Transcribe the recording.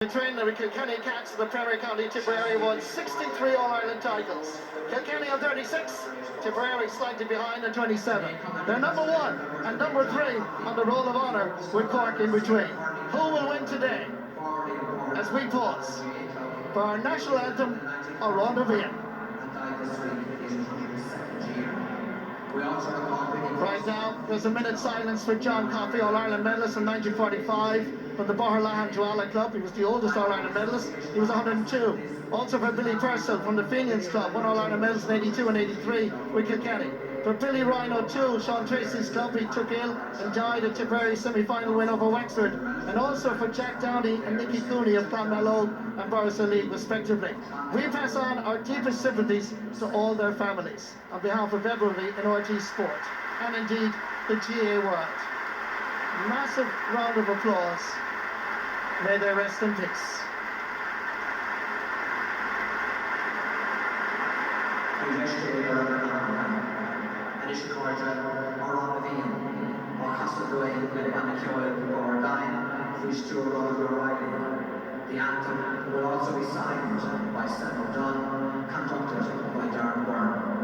Trainer with Kilkenny Cats, the Premier County Tipperary won 63 All-Ireland titles. Kilkenny on 36, Tipperary slightly behind on 27. They're number 1 and number 3 on the Roll of Honour with Cork in between. Who will win today? As we pause for our national anthem, A roimh. Right now, there's a minute's silence for John Coffey, All-Ireland medalist in 1945 from the Boherlahan Tuala Club. He was the oldest All-Ireland medalist. He was 102. Also for Billy Purcell from the Fenians Club, won All-Ireland medals in 82 and 83 with Kilkenny. For Billy Ryan O'Toole, Sean Tracy's club, he took ill and died at Tipperary's semi-final win over Wexford. And also for Jack Downey and Nicky Cooney of Clonmelo and Borris League, respectively. We pass on our deepest sympathies to all their families on behalf of everybody in RT Sport and indeed the GA world. Massive round of applause. May they rest in peace. The anthem will also be signed by Stephen Dunn, conducted by Darren Byrne.